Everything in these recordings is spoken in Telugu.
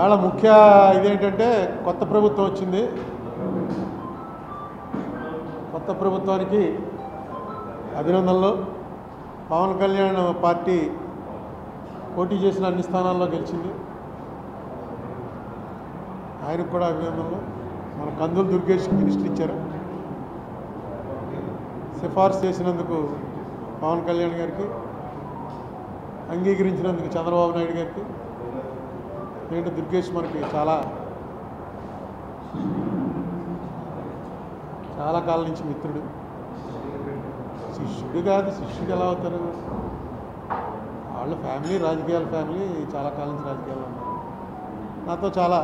వాళ్ళ ముఖ్య ఇదేంటంటే కొత్త ప్రభుత్వం వచ్చింది. కొత్త ప్రభుత్వానికి అభినందనలు. పవన్ కళ్యాణ్ పార్టీ పోటీ చేసిన అన్ని స్థానాల్లో గెలిచింది. ఆయనకు కూడా అభినందనలు. మన కందులు దుర్గేష్కి మినిస్టర్ ఇచ్చారు. సిఫార్సు చేసినందుకు పవన్ కళ్యాణ్ గారికి, అంగీకరించినందుకు చంద్రబాబు నాయుడు గారికి. ఏంటంటే దుర్గేష్ మనకి చాలా కాలం నుంచి మిత్రుడు. శిష్యుడు కాదు, శిష్యుడు ఎలా అవుతారు? వాళ్ళ ఫ్యామిలీ రాజకీయాల ఫ్యామిలీ, చాలా కాలం నుంచి రాజకీయాలు ఉన్నారు. నాతో చాలా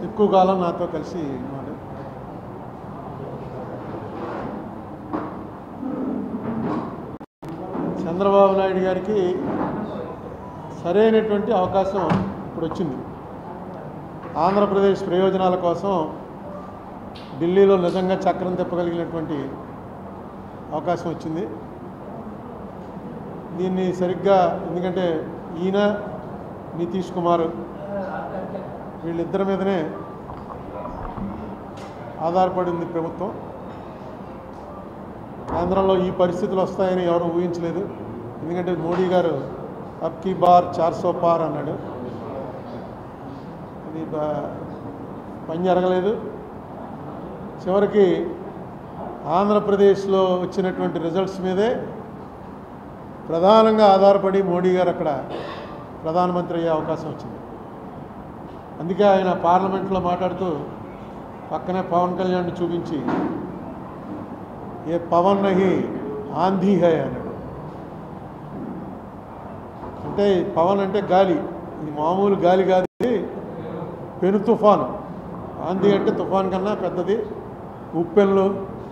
ఎక్కువ కాలం నాతో కలిసి ఉన్నాడు. చంద్రబాబు నాయుడు గారికి సరైనటువంటి అవకాశం ఇప్పుడు వచ్చింది. ఆంధ్రప్రదేశ్ ప్రయోజనాల కోసం ఢిల్లీలో నిజంగా చక్రం తిప్పగలిగినటువంటి అవకాశం వచ్చింది. దీన్ని సరిగ్గా, ఎందుకంటే ఈయన నితీష్ కుమార్ వీళ్ళిద్దరి మీదనే ఆధారపడి ఉంది ప్రభుత్వం. కేంద్రంలో ఈ పరిస్థితులు వస్తాయని ఎవరు ఊహించలేదు. ఎందుకంటే మోడీ గారు అబ్ కీ బార్ 400 పార్ అన్నాడు. అది పని జరగలేదు. చివరికి ఆంధ్రప్రదేశ్లో వచ్చినటువంటి రిజల్ట్స్ మీదే ప్రధానంగా ఆధారపడి మోడీ గారు అక్కడ ప్రధానమంత్రి అయ్యే అవకాశం వచ్చింది. అందుకే ఆయన పార్లమెంట్లో మాట్లాడుతూ పక్కనే పవన్ కళ్యాణ్ని చూపించి ఏ పవన్ నహి ఆంధీ హై అన్నాడు. అంటే పవన్ అంటే గాలి, ఇది మామూలు గాలి కాదు, పెను తుఫాను. ఆంధీ అంటే తుఫాన్ కన్నా పెద్దది. ఉప్పెన్లు,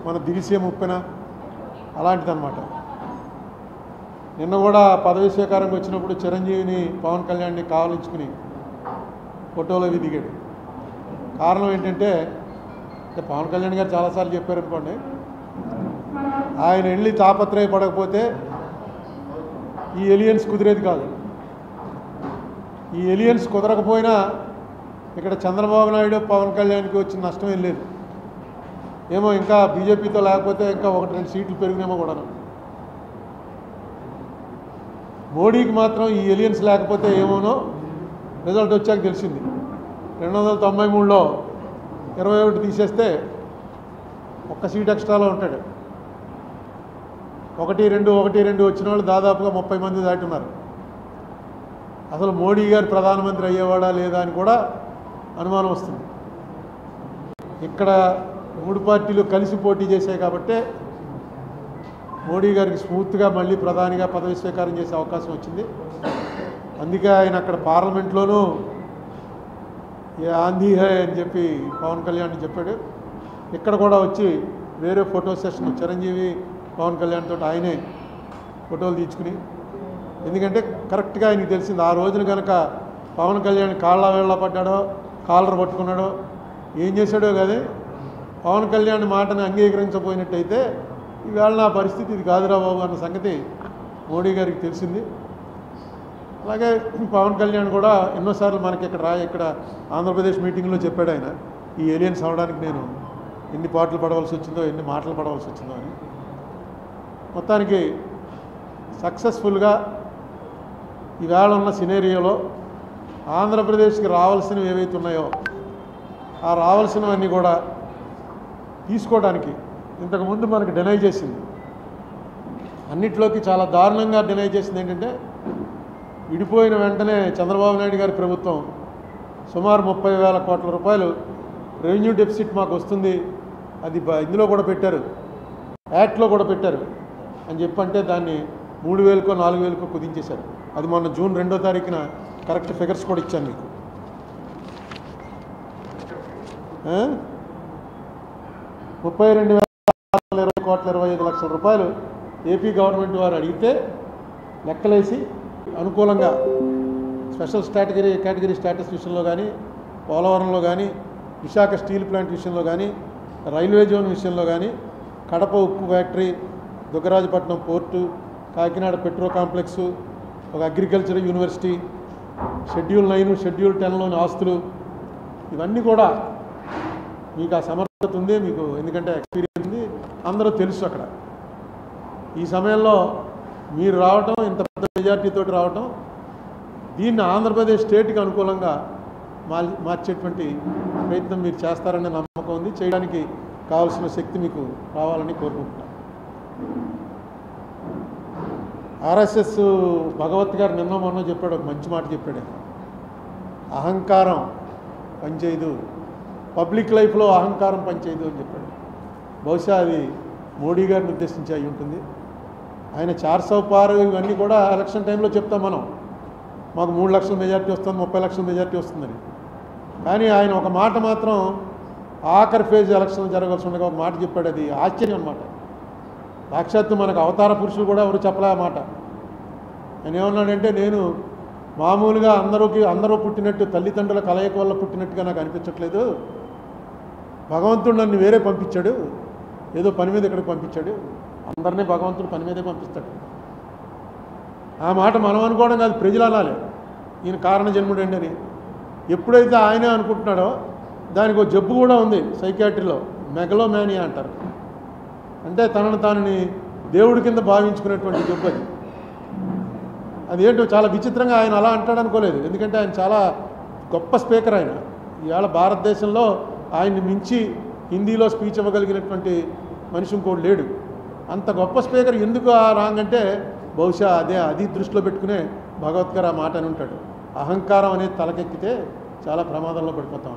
మన దిరిసీమ ఉప్పెన అలాంటిదన్నమాట. నిన్న కూడా పదవి స్వీకారంకి వచ్చినప్పుడు చిరంజీవిని పవన్ కళ్యాణ్ని కావలించుకుని ఫోటోలో దిగాడు. కారణం ఏంటంటే పవన్ కళ్యాణ్ గారు చాలాసార్లు చెప్పారు అనుకోండి, ఆయన వెళ్ళి తాపత్రయపడకపోతే ఈ ఎలియన్స్ కుదిరేది కాదు. ఈ ఎలియన్స్ కుదరకపోయినా ఇక్కడ చంద్రబాబు నాయుడు పవన్ కళ్యాణ్కి వచ్చిన నష్టం ఏం లేదు. ఏమో ఇంకా బీజేపీతో లేకపోతే ఇంకా 1-2 సీట్లు పెరిగినేమో కూడా. మోడీకి మాత్రం ఈ ఎలియన్స్ లేకపోతే ఏమోనో రిజల్ట్ వచ్చాక తెలిసింది. 293లో 21 తీసేస్తే ఒక్క సీట్ ఎక్స్ట్రాలో ఉంటాడు. 1-2 వచ్చిన వాళ్ళు దాదాపుగా 30 మంది దాటున్నారు. అసలు మోడీ గారు ప్రధానమంత్రి అయ్యేవాడా లేదా అని కూడా అనుమానం వస్తుంది. ఇక్కడ 3 పార్టీలు కలిసి పోటీ చేశాయి కాబట్టి మోడీ గారికి స్మూత్గా మళ్ళీ ప్రధానిగా పదవి స్వీకారం చేసే అవకాశం వచ్చింది. అందుకే ఆయన అక్కడ పార్లమెంట్లోనూ ఏ ఆంధీ హై అని చెప్పి పవన్ కళ్యాణ్ చెప్పాడు. ఇక్కడ కూడా వచ్చి వేరే ఫోటో సెషన్ చిరంజీవి పవన్ కళ్యాణ్ తోటి ఆయనే ఫోటోలు తీసుకుని, ఎందుకంటే కరెక్ట్గా ఆయనకి తెలిసింది ఆ రోజున కనుక పవన్ కళ్యాణ్ కాళ్ళ వేళ్ళ పడ్డాడో కాలర్ పట్టుకున్నాడో ఏం చేశాడో కానీ పవన్ కళ్యాణ్ మాటని అంగీకరించబోయినట్టయితే ఈవేళ నా పరిస్థితి ఇది కాదురా బాబు అన్న సంగతి మోడీ గారికి తెలిసింది. అలాగే పవన్ కళ్యాణ్ కూడా ఎన్నోసార్లు మనకి ఇక్కడ ఆంధ్రప్రదేశ్ మీటింగ్లో చెప్పాడు ఆయన, ఈ ఏలియన్స్ అవడానికి నేను ఎన్ని పాటలు పడవలసి వచ్చిందో, ఎన్ని మాటలు పడవలసి వచ్చిందో అని. మొత్తానికి సక్సెస్ఫుల్గా ఈవేళ ఉన్న సినేరియోలో ఆంధ్రప్రదేశ్కి రావాల్సినవి ఏవైతే ఉన్నాయో ఆ రావాల్సినవన్నీ కూడా తీసుకోవడానికి ఇంతకుముందు మనకు డినై చేసింది. అన్నిట్లోకి చాలా దారుణంగా డినై చేసింది ఏంటంటే, విడిపోయిన వెంటనే చంద్రబాబు నాయుడు గారి ప్రభుత్వం సుమారు 30,000 కోట్ల రూపాయలు రెవెన్యూ డెఫిసిట్ మాకు వస్తుంది, అది ఇందులో కూడా పెట్టారు, యాక్ట్లో కూడా పెట్టారు అని చెప్పంటే దాన్ని 3,000కో 4,000కో కుదించేశారు. అది మొన్న జూన్ 2వ తారీఖున కరెక్ట్ ఫిగర్స్ కూడా ఇచ్చాను మీకు. 32,20,25 రూపాయలు ఏపీ గవర్నమెంట్ వారు అడిగితే లెక్కలేసి అనుకూలంగా స్పెషల్ కేటగిరీ స్టేటస్ విషయంలో కానీ, పోలవరంలో కానీ, విశాఖ స్టీల్ ప్లాంట్ విషయంలో కానీ, రైల్వే జోన్ విషయంలో కానీ, కడప ఉక్కు factory, Dugarajapatnam port, Kakinada petro complex, ఒక అగ్రికల్చర్ యూనివర్సిటీ, షెడ్యూల్ 9 షెడ్యూల్ 10లోని ఆస్తులు ఇవన్నీ కూడా మీకు ఆ సమర్థత ఉంది, మీకు ఎందుకంటే ఎక్స్పీరియన్స్ ఉంది, అందరూ తెలుసు. అక్కడ ఈ సమయంలో మీరు రావటం, ఇంత పెద్ద మెజార్టీతో రావటం, దీన్ని ఆంధ్రప్రదేశ్ స్టేట్కి అనుకూలంగా మార్చేటువంటి ప్రయత్నం మీరు చేస్తారనే నమ్మకం ఉంది. చేయడానికి కావాల్సిన శక్తి మీకు రావాలని కోరుకుంటున్నాను. ఆర్ఎస్ఎస్ భగవత్ గారు నిన్న మొన్న చెప్పాడు, ఒక మంచి మాట చెప్పాడు. అహంకారం పనిచేయదు, పబ్లిక్ లైఫ్లో అహంకారం పనిచేయదు అని చెప్పాడు. బహుశా అది మోడీ గారిని ఉద్దేశించి అయి ఉంటుంది. ఆయన 400 పార్ ఇవన్నీ కూడా ఎలక్షన్ టైంలో చెప్తాం మనం, మాకు 3 లక్షల మెజార్టీ వస్తుంది, 30 లక్షల మెజార్టీ వస్తుందని. కానీ ఆయన ఒక మాట మాత్రం ఆఖరి ఫేజ్ ఎలక్షన్ జరగాల్సి ఉండగా ఒక మాట చెప్పాడు. అది ఆశ్చర్యం అన్నమాట. సాక్షాత్తు మనకు అవతార పురుషులు కూడా ఎవరు చెప్పలే ఆ మాట. ఆయన ఏమన్నాడంటే, నేను మామూలుగా అందరూ పుట్టినట్టు తల్లిదండ్రుల కలయిక వల్ల పుట్టినట్టుగా నాకు అనిపించట్లేదు, భగవంతుడు నన్ను వేరే పంపించాడు, ఏదో పని మీద ఇక్కడికి పంపించాడు, అందరినీ భగవంతుడు పని మీదే పంపిస్తాడు. ఆ మాట మనం అనుకోవడం కాదు, ప్రజలు అనాలి ఈయన కారణ జన్ముడండి అని. ఎప్పుడైతే ఆయనే అనుకుంటున్నాడో దానికి ఒక జబ్బు కూడా ఉంది సైకియాట్రీలో, మెగలోమానియా అంటారు. అంటే తనని దేవుడి కింద భావించుకునేటువంటి జబ్బు అది. అదేంటో చాలా విచిత్రంగా ఆయన అలా అంటాడు అనుకోలేదు. ఎందుకంటే ఆయన చాలా గొప్ప స్పీకర్. ఆయన ఇవాళ భారతదేశంలో ఆయన్ని మించి హిందీలో స్పీచ్ ఇవ్వగలిగినటువంటి మనిషి ఇంకోటి లేడు. అంత గొప్ప స్పీకర్ ఎందుకు ఆ రాంగ్ అంటే బహుశా అది దృష్టిలో పెట్టుకునే భగవత్ గారు ఆ మాట అని ఉంటాడు. అహంకారం అనేది తలకెక్కితే చాలా ప్రమాదంలో పడిపోతాం.